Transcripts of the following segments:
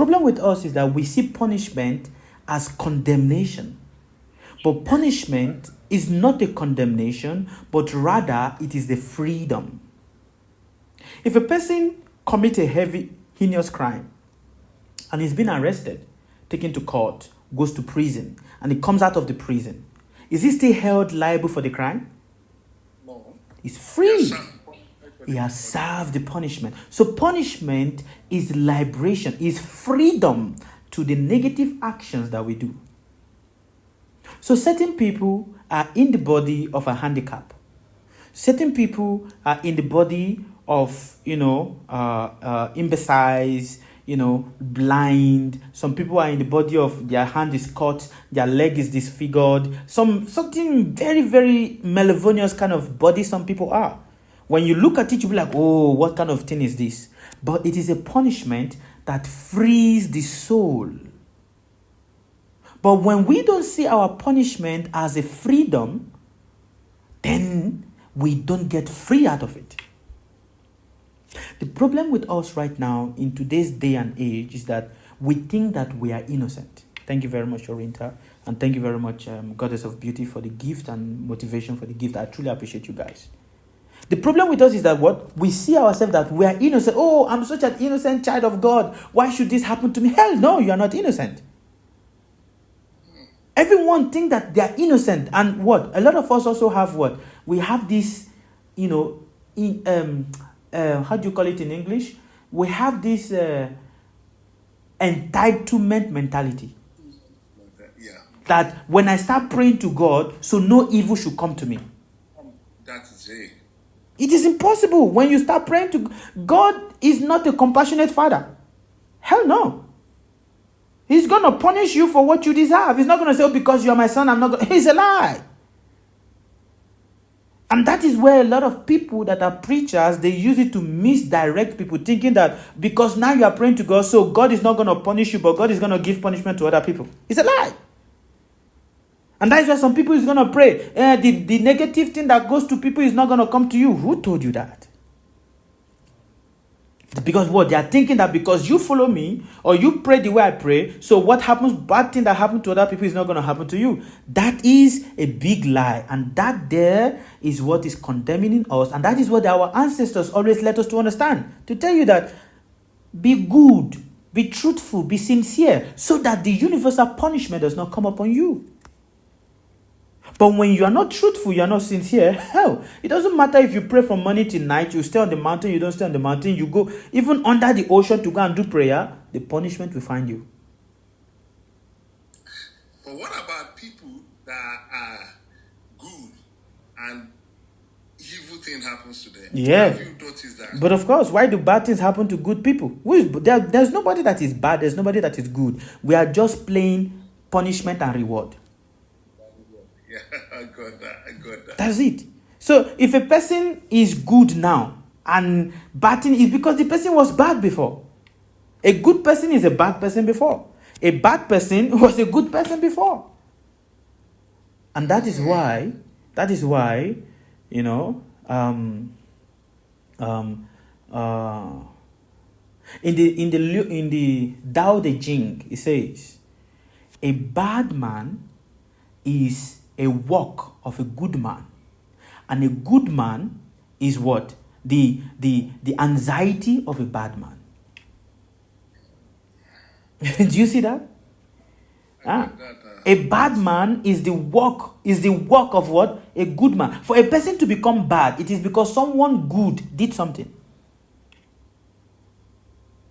problem with us is that we see punishment as condemnation. But punishment is not a condemnation, but rather it is the freedom. If a person commits a heavy, heinous crime and is being arrested, taken to court, goes to prison, and he comes out of the prison, is he still held liable for the crime? No. He's free. He has served the punishment. So punishment is liberation, is freedom to the negative actions that we do. So certain people are in the body of a handicap. Certain people are in the body of, imbeciles, blind. Some people are in the body of their hand is cut, their leg is disfigured. Something very, very malevolent kind of body some people are. When you look at it, you'll be like, oh, what kind of thing is this? But it is a punishment that frees the soul. But when we don't see our punishment as a freedom, then we don't get free out of it. The problem with us right now in today's day and age is that we think that we are innocent. Thank you very much, Orinta. And thank you very much, Goddess of Beauty, for the gift and motivation for the gift. I truly appreciate you guys. The problem with us is that what? We see ourselves that we are innocent. Oh, I'm such an innocent child of God. Why should this happen to me? Hell no, you are not innocent. Everyone think that they are innocent. And what? A lot of us also have what? We have this, how do you call it in English? We have this entitlement mentality. Yeah. That when I start praying to God, so no evil should come to me. That is it. It is impossible. When you start praying to God, is not a compassionate father. Hell no. He's going to punish you for what you deserve. He's not going to say, oh, because you're my son, I'm not going to. He's a lie. And that is where a lot of people that are preachers, they use it to misdirect people, thinking that because now you are praying to God, so God is not going to punish you, but God is going to give punishment to other people. It's a lie. And that is why some people is going to pray. The negative thing that goes to people is not going to come to you. Who told you that? Because what? They are thinking that because you follow me or you pray the way I pray, so what happens, bad thing that happens to other people is not going to happen to you. That is a big lie. And that there is what is condemning us. And that is what our ancestors always let us to understand. To tell you that be good, be truthful, be sincere, so that the universal punishment does not come upon you. But when you are not truthful, you are not sincere, hell, it doesn't matter if you pray from morning till night, you stay on the mountain, you don't stay on the mountain, you go even under the ocean to go and do prayer, the punishment will find you. But what about people that are good and evil thing happens to them? Yeah. Have you noticed that? But of course, why do bad things happen to good people? There's nobody that is bad, there's nobody that is good. We are just playing punishment and reward. Yeah, I got that. That's it. So if a person is good now and bad thing is because the person was bad before. A good person is a bad person before. A bad person was a good person before. And that is why, in the Tao Te Ching, it says, a bad man is a work of a good man, and a good man is what? The anxiety of a bad man. Do you see that? A bad man is the work of what? A good man. For a person to become bad, it is because someone good did something.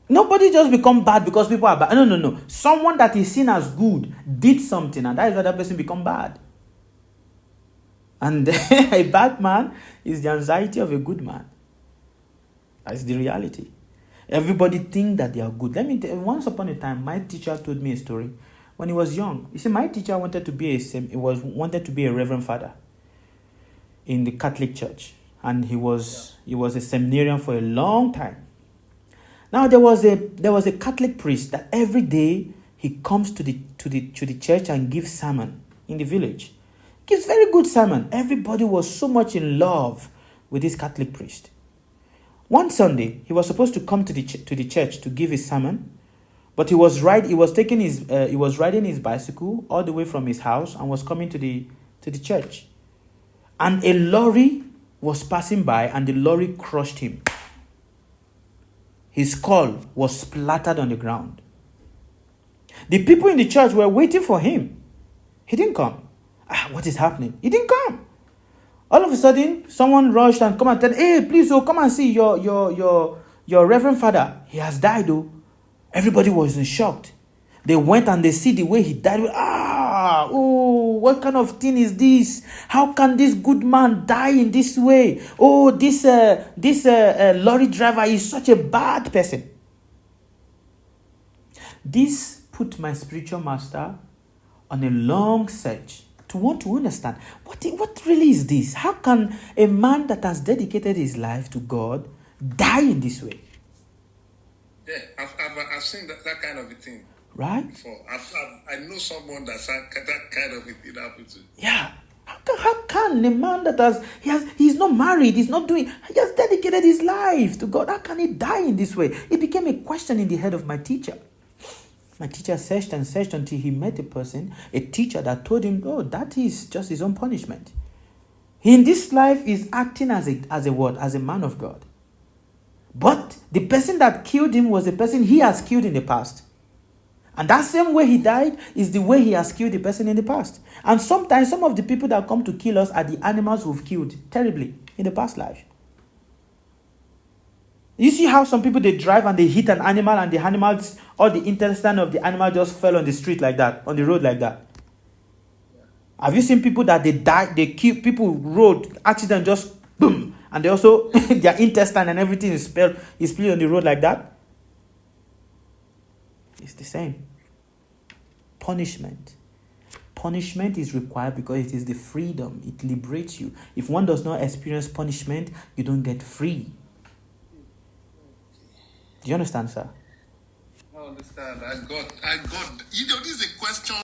Nobody just become bad because people are bad. No. Someone that is seen as good did something, and that is why that person become bad. And a bad man is the anxiety of a good man. That's the reality. Everybody think that they are good. Let me tell you, once upon a time, my teacher told me a story. When he was young, you see, my teacher wanted to be a reverend father in the Catholic Church, and he was a seminarian for a long time. Now there was a Catholic priest that every day he comes to the church and gives sermon in the village. Gives very good sermon. Everybody was so much in love with this Catholic priest. One Sunday, he was supposed to come to the church to give his sermon, But he was riding his bicycle all the way from his house and was coming to the church. And a lorry was passing by and the lorry crushed him. His skull was splattered on the ground. The people in the church were waiting for him. He didn't come. What is happening? He didn't come. All of a sudden, someone rushed and come and said, "Hey, please, come and see your reverend father. He has died, though." Everybody was in shock. They went and they see the way he died. What kind of thing is this? How can this good man die in this way? Oh, this lorry driver is such a bad person. This put my spiritual master on a long search to want to understand what really is this? How can a man that has dedicated his life to God die in this way? Yeah, I've seen that kind of a thing. Right? Before. I know someone that kind of a thing happened to. Yeah. How can a man that he's not married, he has dedicated his life to God, how can he die in this way? It became a question in the head of my teacher. My teacher searched and searched until he met a teacher that told him, "Oh, that is just his own punishment. He in this life is acting as a man of God. But the person that killed him was the person he has killed in the past. And that same way he died is the way he has killed the person in the past. And sometimes some of the people that come to kill us are the animals we've killed terribly in the past life. You see how some people, they drive and they hit an animal and the animals, or the intestine of the animal just fell on the street like that, on the road like that. Have you seen people that they die, they kill people, road accident, just boom, and they also their intestine and everything is spilled on the road like that? It's the same. Punishment is required because it is the freedom. It liberates you. If one does not experience punishment, you don't get free. Do you understand, sir? I understand. I got. This is a question